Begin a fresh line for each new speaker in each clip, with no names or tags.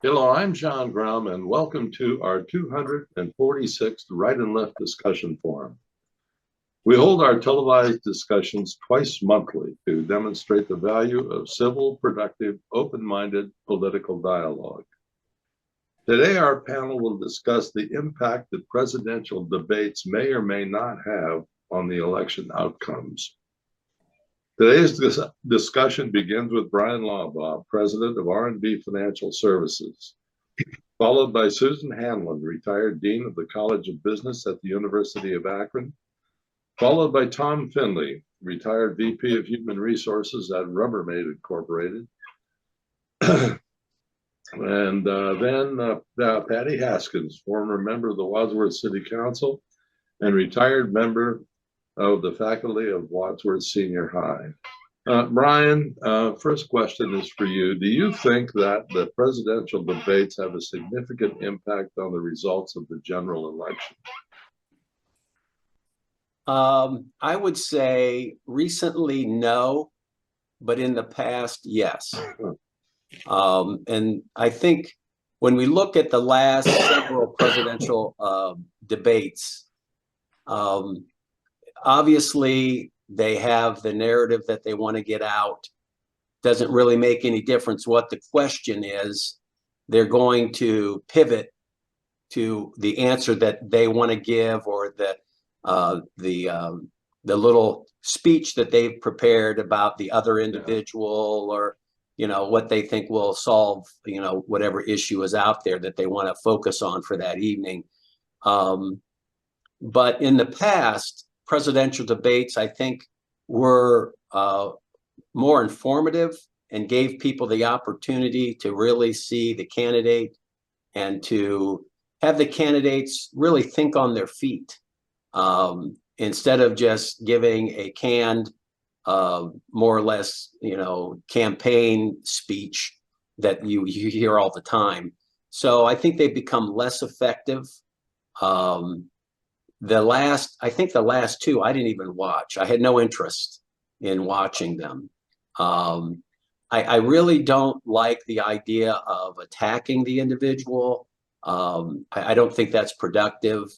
Hello, I'm John Grom, and welcome to our 246th Right and Left Discussion Forum. We hold our televised discussions twice monthly to demonstrate the value of civil, productive, open-minded political dialogue. Today, our panel will discuss the impact that presidential debates may or may not have on the election outcomes. Today's discussion begins with Bryan Laubaugh, president of R&B Financial Services, followed by Susan Hanlon, retired dean of the College of Business at the University of Akron, followed by Tom Finley, retired VP of Human Resources at Rubbermaid Incorporated, and then Patty Haskins, former member of the Wadsworth City Council and retired member of the faculty of Wadsworth Senior High. Bryan, first question is for you. Do you think that the presidential debates have a significant impact on the results of the general election?
I would say recently, no, but in the past, yes. And I think when we look at the last several presidential debates, obviously they have the narrative that they want to get out. Doesn't really make any difference what the question is. They're going to pivot to the answer that they want to give, or the little speech that they've prepared about the other individual, or what they think will solve whatever issue is out there that they want to focus on for that evening. But in the past, presidential debates, I think, were more informative and gave people the opportunity to really see the candidate and to have the candidates really think on their feet, instead of just giving a canned, more or less, campaign speech that you hear all the time. So I think they've become less effective. The last two, I didn't even watch. I had no interest in watching them. I really don't like the idea of attacking the individual. I don't think that's productive.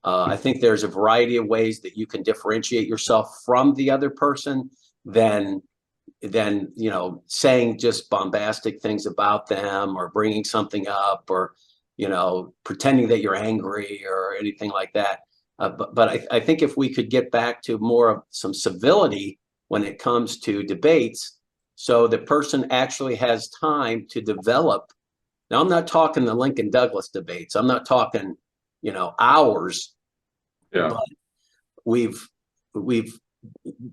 I think there's a variety of ways that you can differentiate yourself from the other person than saying just bombastic things about them, or bringing something up, or pretending that you're angry or anything like that. But I think if we could get back to more of some civility when it comes to debates, so the person actually has time to develop. Now, I'm not talking the Lincoln Douglas debates. I'm not talking, hours.
Yeah.
But we've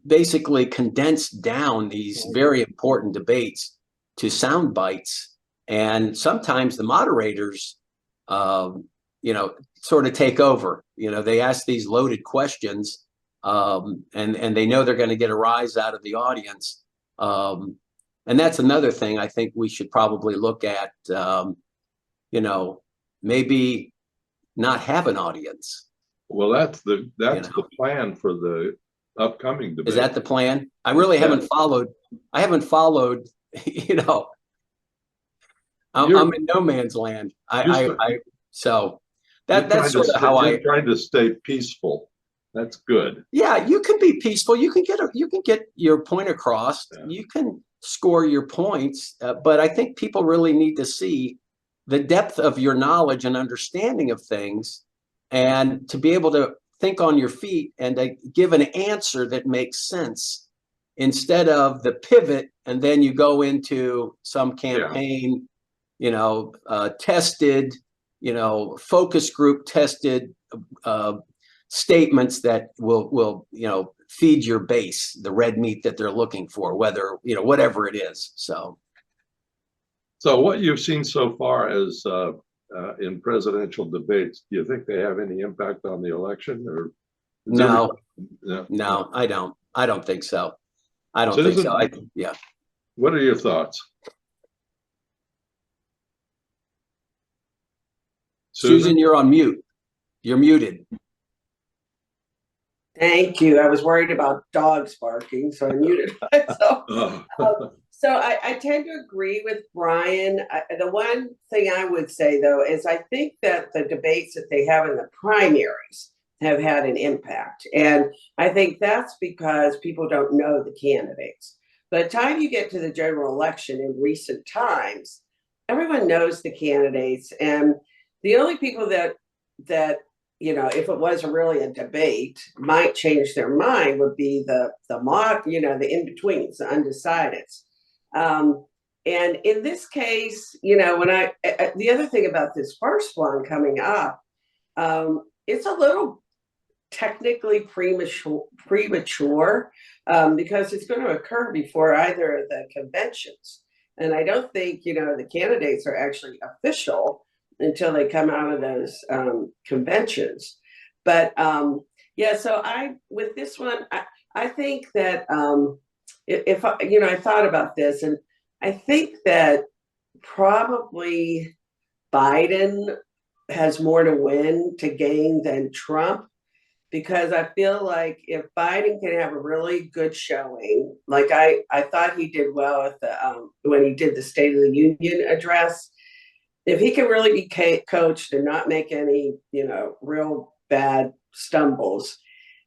basically condensed down these very important debates to sound bites, and sometimes the moderators, sort of take over. They ask these loaded questions, and they know they're going to get a rise out of the audience. And that's another thing I think we should probably look at, maybe not have an audience.
Well, that's the plan for the upcoming debate.
Is that the plan? I really haven't followed. I haven't followed, I'm in no man's land. So that's sort of how I'm
trying to stay peaceful. That's good.
Yeah, you can be peaceful. You can get your point across. Yeah. You can score your points, but I think people really need to see the depth of your knowledge and understanding of things, and to be able to think on your feet and to give an answer that makes sense, instead of the pivot and then you go into some campaign, tested, focus group tested statements that will feed your base the red meat that they're looking for, whether whatever it is.
So what you've seen so far as in presidential debates, do you think they have any impact on the election? Or
no, I don't think so. I don't think so. Yeah.
What are your thoughts?
Susan, you're on mute. You're muted.
Thank you. I was worried about dogs barking, so I muted myself. So I tend to agree with Bryan. The one thing I would say, though, is I think that the debates that they have in the primaries have had an impact. And I think that's because people don't know the candidates. By the time you get to the general election in recent times, everyone knows the candidates. And the only people that if it was really a debate, might change their mind would be the the in-betweens, the undecideds. And in this case, the other thing about this first one coming up, it's a little technically premature because it's going to occur before either of the conventions. And I don't think, the candidates are actually official until they come out of those conventions. But so with this one, I think that if I thought about this, and I think that probably Biden has more to win to gain than Trump, because I feel like if Biden can have a really good showing, like I thought he did well at the when he did the State of the Union address, if he can really be coached and not make any real bad stumbles,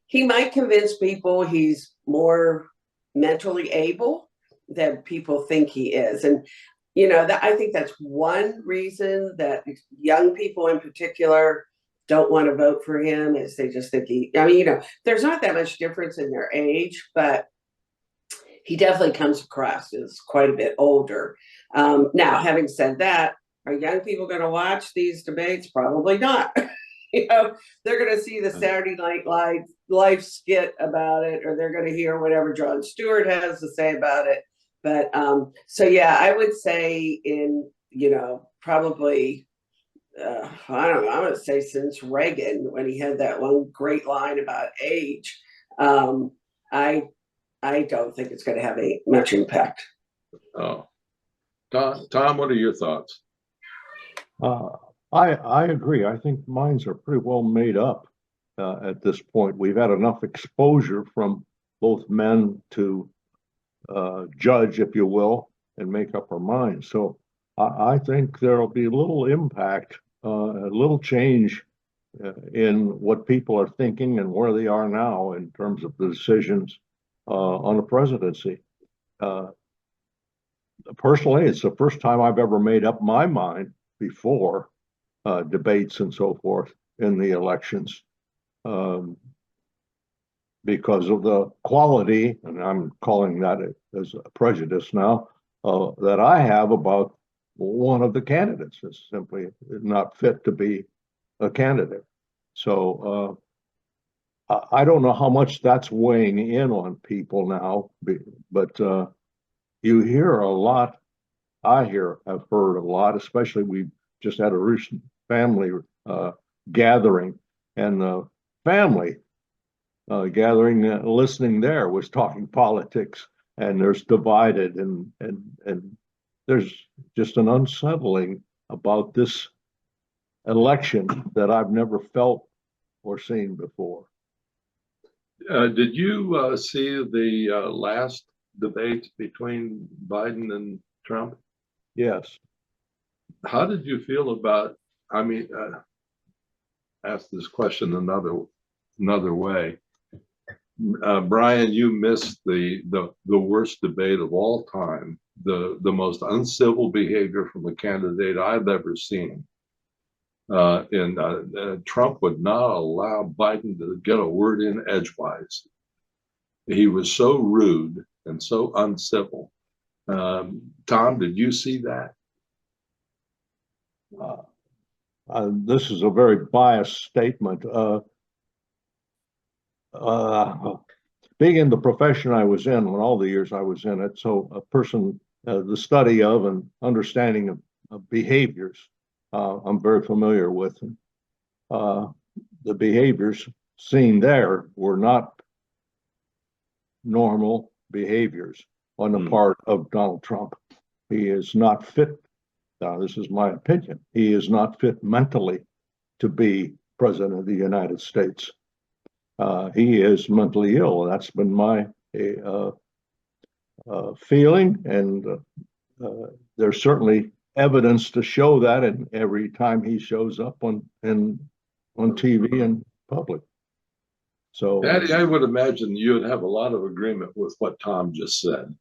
he might convince people he's more mentally able than people think he is. And I think that's one reason that young people in particular don't want to vote for him, is they just think there's not that much difference in their age, but he definitely comes across as quite a bit older. Now, having said that, are young people going to watch these debates? Probably not. They're going to see the Saturday Night Live skit about it, or they're going to hear whatever Jon Stewart has to say about it. But I would say probably, I don't know, I would say since Reagan, when he had that one great line about age, I don't think it's going to have much impact.
Oh, Tom, what are your thoughts?
I agree. I think minds are pretty well made up at this point. We've had enough exposure from both men to judge, if you will, and make up our minds. So I think there'll be little impact, a little change in what people are thinking and where they are now in terms of the decisions on the presidency. Personally, it's the first time I've ever made up my mind before debates and so forth in the elections, because of the quality, and I'm calling that as a prejudice now, that I have about one of the candidates is simply not fit to be a candidate. So I don't know how much that's weighing in on people now, but you hear a lot. I've heard a lot, especially we just had a recent family gathering, and the family gathering, listening there was talking politics, and there's divided, and there's just an unsettling about this election that I've never felt or seen before.
Did you see the last debate between Biden and Trump?
Yes.
How did you feel about, ask this question another way. Bryan, you missed the worst debate of all time, the most uncivil behavior from a candidate I've ever seen. Trump would not allow Biden to get a word in edgewise. He was so rude and so uncivil. Tom, did you see that?
This is a very biased statement. Being in the profession I was in, when all the years I was in it, so a person, the study of and understanding of behaviors, I'm very familiar with. The behaviors seen there were not normal behaviors on the part of Donald Trump. He is not fit. Now, this is my opinion. He is not fit mentally to be president of the United States. He is mentally ill. That's been my feeling, and there's certainly evidence to show that in every time he shows up on TV and public. So,
Patty, I would imagine you would have a lot of agreement with what Tom just said.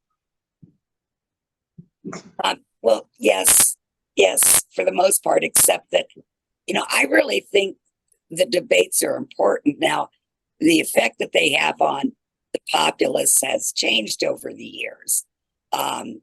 Well, yes, for the most part, except that, I really think the debates are important. Now, the effect that they have on the populace has changed over the years. The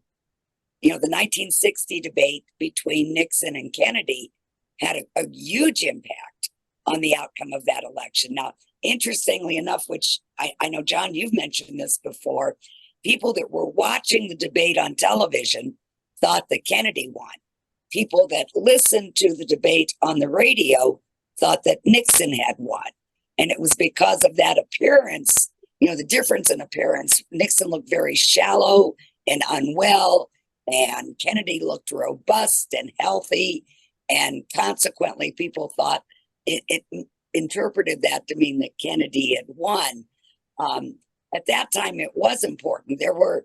1960 debate between Nixon and Kennedy had a huge impact on the outcome of that election. Now, interestingly enough, which I know, John, you've mentioned this before, people that were watching the debate on television thought that Kennedy won. People that listened to the debate on the radio thought that Nixon had won. And it was because of that appearance, the difference in appearance. Nixon looked very shallow and unwell, and Kennedy looked robust and healthy. And consequently, people thought it interpreted that to mean that Kennedy had won. At that time, it was important. There were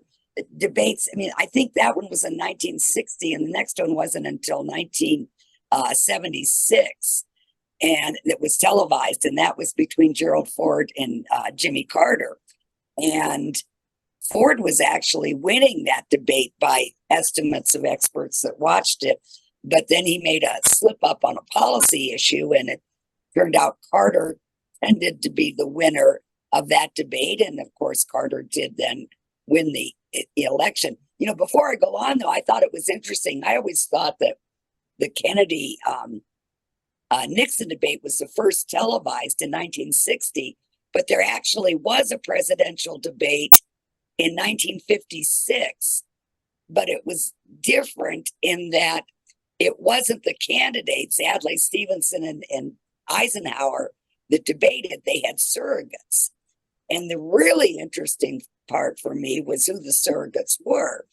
debates. I mean, I think that one was in 1960, and the next one wasn't until 1976. And it was televised, and that was between Gerald Ford and Jimmy Carter. And Ford was actually winning that debate by estimates of experts that watched it. But then he made a slip up on a policy issue, and it turned out Carter tended to be the winner of that debate. And of course, Carter did then win the election. Before I go on, though, I thought it was interesting. I always thought that the Kennedy Nixon debate was the first televised in 1960, but there actually was a presidential debate in 1956, but it was different in that it wasn't the candidates, Adlai Stevenson and Eisenhower, that debated. They had surrogates. And the really interesting part for me was who the surrogates were.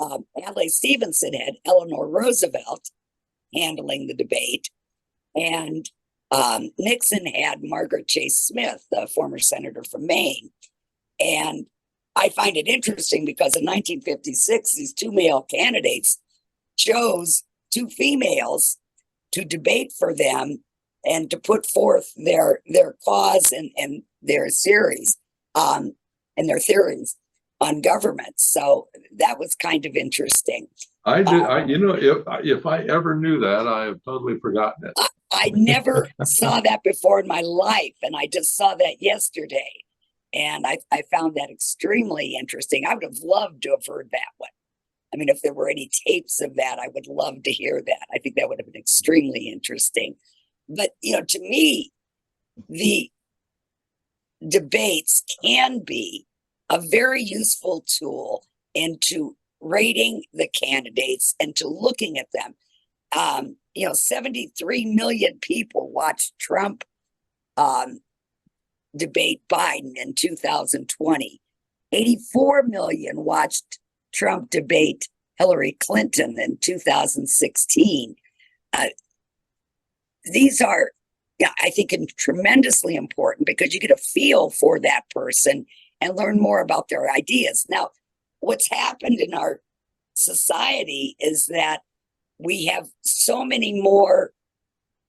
Adlai Stevenson had Eleanor Roosevelt handling the debate, and Nixon had Margaret Chase Smith, the former senator from Maine. And I find it interesting because in 1956, these two male candidates chose two females to debate for them and to put forth their cause and their series and their theories on government. So that was kind of interesting.
I did. If I ever knew that, I have totally forgotten it.
I never saw that before in my life, and I just saw that yesterday. And I found that extremely interesting. I would have loved to have heard that one. I mean, if there were any tapes of that, I would love to hear that. I think that would have been extremely interesting. But, to me, the debates can be a very useful tool into rating the candidates and to looking at them. 73 million people watched Trump debate Biden in 2020. 84 million watched Trump debate Hillary Clinton in 2016. These are, I think, tremendously important because you get a feel for that person and learn more about their ideas. Now, what's happened in our society is that we have so many more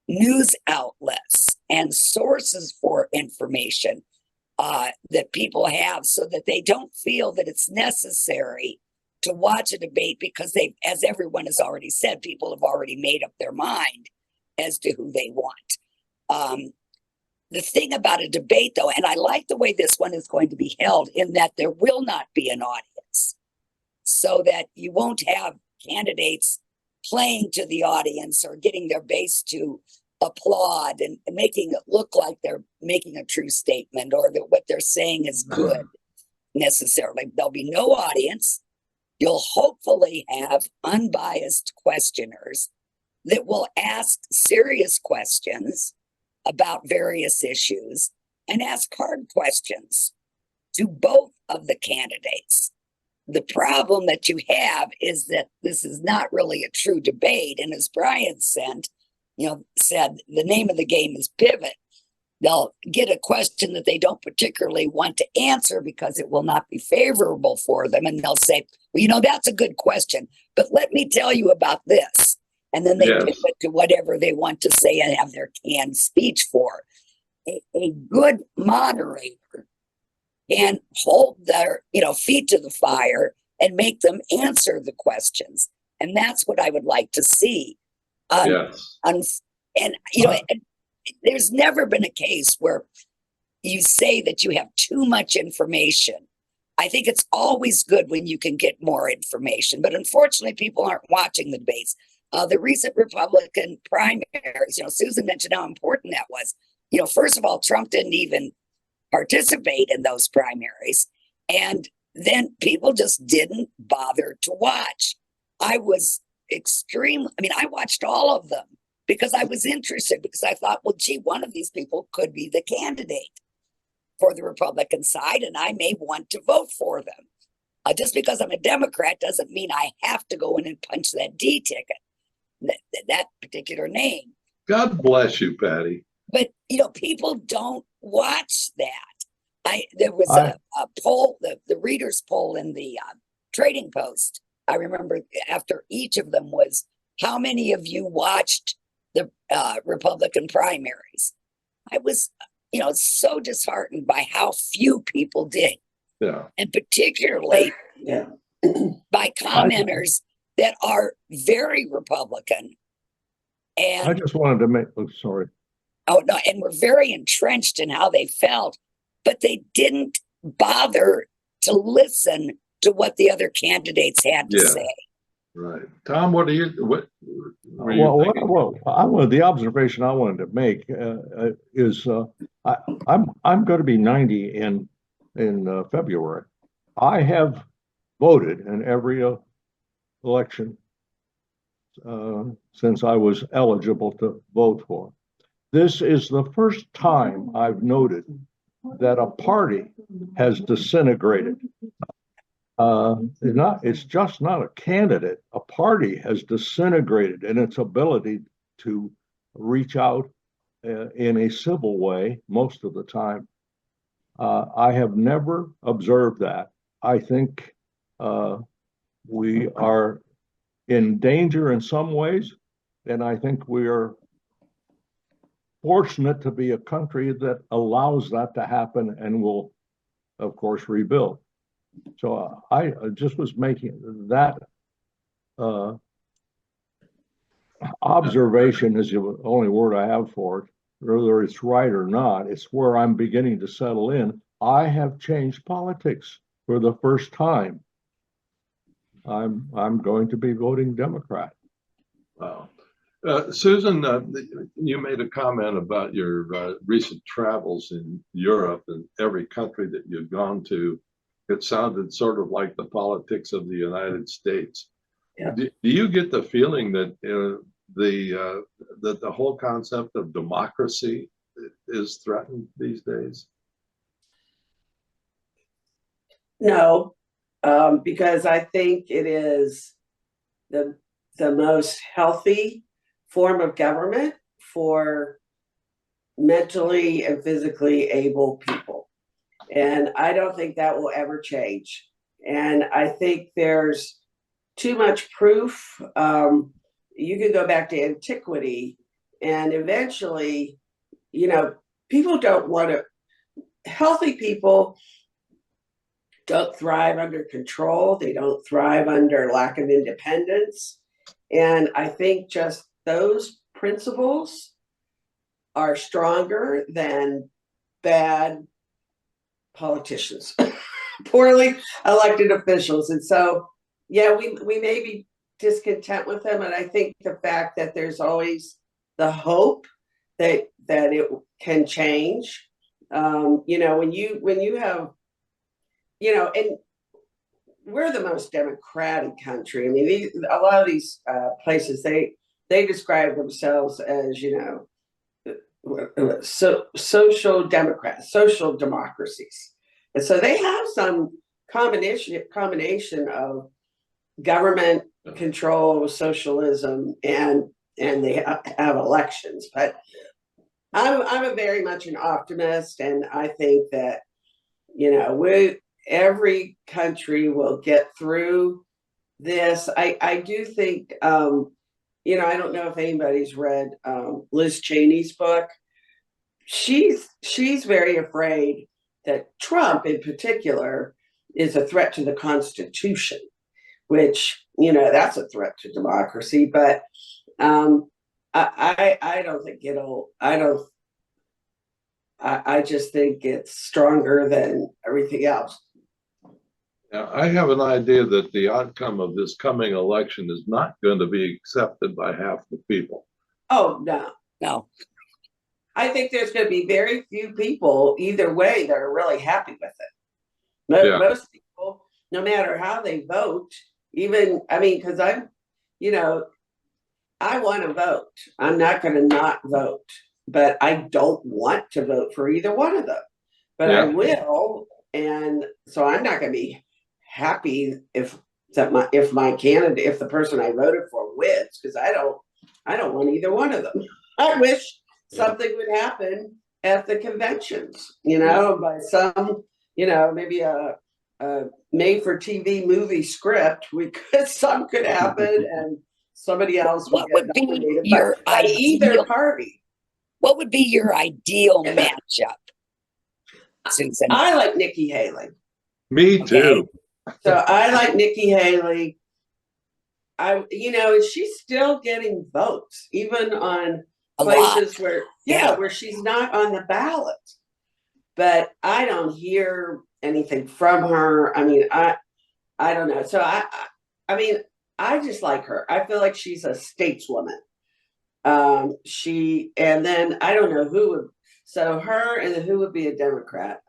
news outlets and sources for information that people have, so that they don't feel that it's necessary to watch a debate because they, as everyone has already said, people have already made up their mind as to who they want. The thing about a debate, though, and I like the way this one is going to be held, in that there will not be an audience, so that you won't have candidates playing to the audience or getting their base to applaud and making it look like they're making a true statement or that what they're saying is good necessarily. There'll be no audience. You'll hopefully have unbiased questioners that will ask serious questions about various issues and ask hard questions to both of the candidates. The problem that you have is that this is not really a true debate. And as Bryan said, the name of the game is pivot. they'll get a question that they don't particularly want to answer because it will not be favorable for them. And they'll say, well, you know, that's a good question, but let me tell you about this. And then they
Yes.
pivot to whatever they want to say and have their canned speech for. A good moderator can hold their, feet to the fire and make them answer the questions. And that's what I would like to see.
Yes.
And there's never been a case where you say that you have too much information. I think it's always good when you can get more information, but unfortunately, people aren't watching the debates. The recent Republican primaries, Susan mentioned how important that was. First of all, Trump didn't even participate in those primaries, and then people just didn't bother to watch. I watched all of them because I was interested, because I thought, well, gee, one of these people could be the candidate for the Republican side, and I may want to vote for them. Just because I'm a Democrat doesn't mean I have to go in and punch that D ticket, that particular name.
God bless you, Patty.
But, people don't watch that. There was a poll, the readers poll in the Trading Post. I remember after each of them was, how many of you watched the Republican primaries? I was, so disheartened by how few people did.
Yeah.
And particularly by commenters that are very Republican. And
I just wanted to make, sorry.
Oh, no, and were very entrenched in how they felt, but they didn't bother to listen to what the other candidates had to say.
Right. Tom, what were you
thinking? The observation I wanted to make is I'm going to be 90 in February. I have voted in every election since I was eligible to vote for. This is the first time I've noted that a party has disintegrated. It's just not a candidate. A party has disintegrated in its ability to reach out in a civil way most of the time. I have never observed that. I think we are in danger in some ways, and I think we are fortunate to be a country that allows that to happen and will, of course, rebuild. So I just was making that observation is the only word I have for it. Whether it's right or not, it's where I'm beginning to settle in. I have changed politics for the first time. I'm going to be voting Democrat.
Wow. Susan, you made a comment about your recent travels in Europe and every country that you've gone to. It sounded sort of like the politics of the United States.
Yeah.
Do you get the feeling that that the whole concept of democracy is threatened these days?
No, because I think it is the most healthy form of government for mentally and physically able people. And I don't think that will ever change. And I think there's too much proof. You can go back to antiquity, and eventually, people don't want to, healthy people don't thrive under control. They don't thrive under lack of independence. And I think just those principles are stronger than bad politicians, poorly elected officials. And so, we may be discontent with them. And I think the fact that there's always the hope that it can change. When you have, and we're the most democratic country. I mean, a lot of these places, they describe themselves as, social democrats, social democracies. And so they have some combination of government control, socialism, and they have elections. But I'm a very much an optimist, and I think that, every country will get through this. I do think, I don't know if anybody's read Liz Cheney's book. She's very afraid that Trump in particular is a threat to the Constitution, which, that's a threat to democracy. But I don't think I just think it's stronger than everything else.
Now, I have an idea that the outcome of this coming election is not going to be accepted by half the people.
Oh, no.
No.
I think there's going to be very few people either way that are really happy with it. Most people, no matter how they vote, because I want to vote. I'm not going to not vote, but I don't want to vote for either one of them. But I will, and so I'm not going to be happy if the person I voted for wins, because I don't want either one of them. I wish something would happen at the conventions, by some, maybe a made for TV movie script. Some could happen, and somebody else would
What would be your
either party.
What would be your ideal matchup, Susan?
I like Nikki Haley.
Me too.
So I like Nikki Haley. And she's still getting votes, even on places where she's not on the ballot. But I don't hear anything from her. I don't know. So I just like her. I feel like she's a stateswoman. And then I don't know who would. So her, and then who would be a Democrat?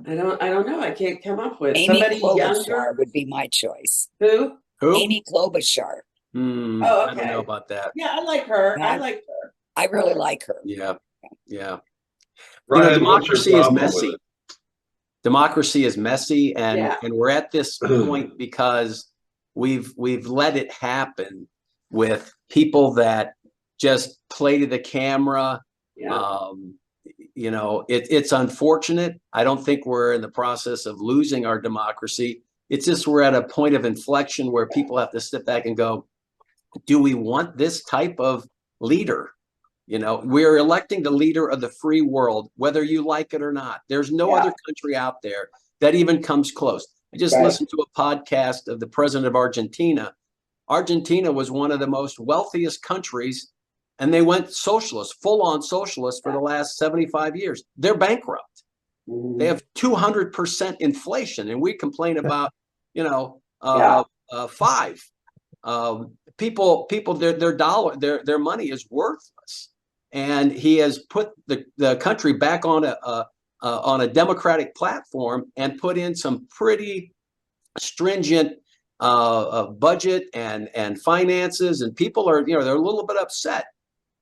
I don't know. I can't come up with
Amy
somebody
Klobuchar
younger.
would be my choice.
Who?
Amy Klobuchar.
Oh, okay.
I don't know about that.
Yeah, I like her.
Yeah.
I like her.
I really like her.
Yeah.
Bryan,
Democracy is
what's your problem
messy.
with it?
Democracy is messy, and
Yeah.
and we're at this point because we've let it happen with people that just play to the camera.
Yeah.
It's unfortunate. I don't think we're in the process of losing our democracy. It's just we're at a point of inflection where people have to step back and go, do we want this type of leader? We're electing the leader of the free world, whether you like it or not. There's no other country out there that even comes close. I just listened to a podcast of the president of Argentina. Argentina was one of the most wealthiest countries, and they went socialist, full-on socialist for the last 75 years. They're bankrupt. They have 200% inflation, and we complain about, 5. People, their dollar, their money is worthless, and he has put the country back on a democratic platform and put in some pretty stringent budget and finances, and people are, they're a little bit upset.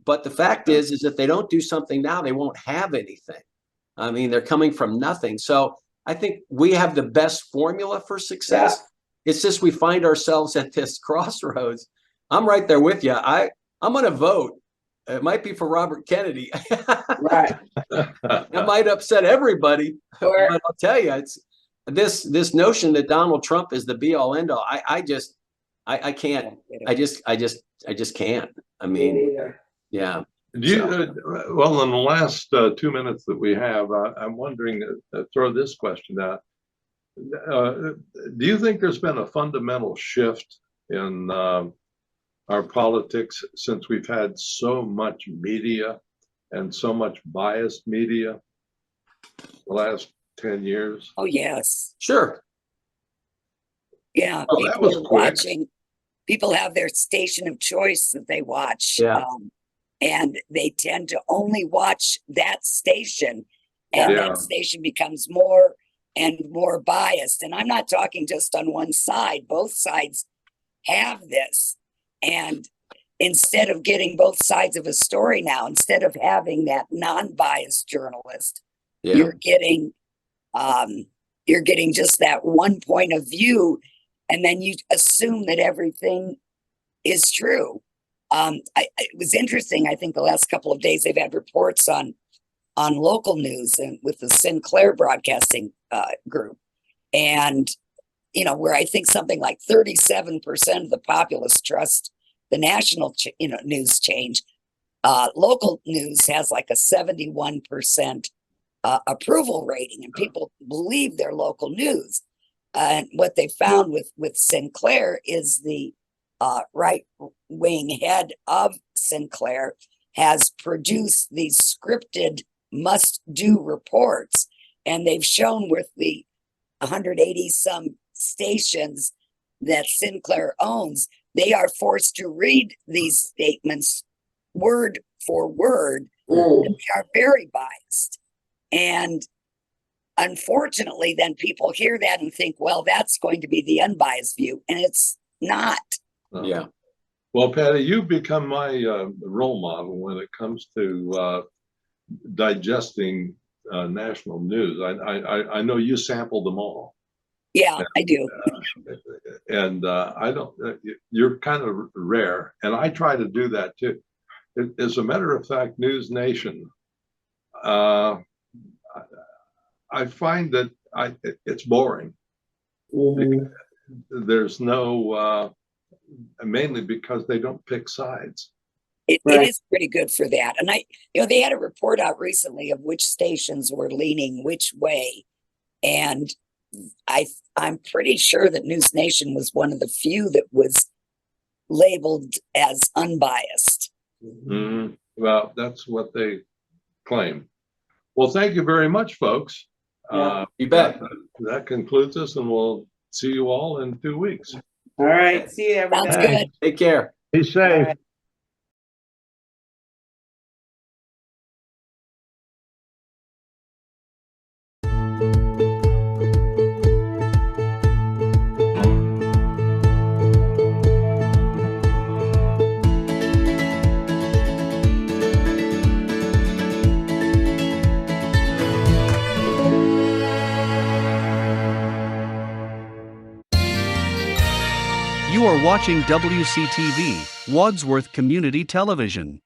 But the fact is if they don't do something now, they won't have anything. They're coming from nothing. So I think we have the best formula for success. Yeah. It's just we find ourselves at this crossroads. I'm right there with you. I'm going to vote. It might be for Robert Kennedy.
Right.
That might upset everybody.
Sure.
But I'll tell you, it's this notion that Donald Trump is the be all end all. I can't. I just can't. Yeah.
Well, in the last 2 minutes that we have, I'm wondering, throw this question out. Do you think there's been a fundamental shift in our politics since we've had so much media and so much biased media the last 10 years?
Oh, yes.
Sure.
Yeah.
Well, that was quick.
People have their station of choice that they watch.
Yeah.
And they tend to only watch that station, and that station becomes more and more biased. And I'm not talking just on one side. Both sides have this. And instead of getting both sides of a story now, instead of having that non-biased journalist, you're getting just that one point of view, and then you assume that everything is true. it was interesting. I think the last couple of days they've had reports on local news and with the Sinclair Broadcasting group, and where I think something like 37% of the populace trust the national news change. Local news has like a 71% approval rating, and people believe their local news. And what they found with Sinclair is the right-wing head of Sinclair has produced these scripted must-do reports, and they've shown with the 180 some stations that Sinclair owns, they are forced to read these statements word for word.
Mm.
They are very biased. And unfortunately, then people hear that and think, well, that's going to be the unbiased view. And it's not.
Yeah.
Well, Patty, you've become my role model when it comes to digesting national news. I know you sampled them all.
Yeah, I do.
And I don't, you're kind of rare, and I try to do that too. As a matter of fact, News Nation, I find that it's boring.
Mhm.
There's no, mainly because they don't pick sides.
It
Right.
is pretty good for that. And they had a report out recently of which stations were leaning which way. And I'm pretty sure that News Nation was one of the few that was labeled as unbiased.
Mhm. Well, that's what they claim. Well, thank you very much, folks.
Yeah.
You bet.
That concludes us, and we'll see you all in 2 weeks.
All right. See you, everybody.
Sounds good.
Take care.
Be safe.
Bye.
You are watching WCTV, Wadsworth Community Television.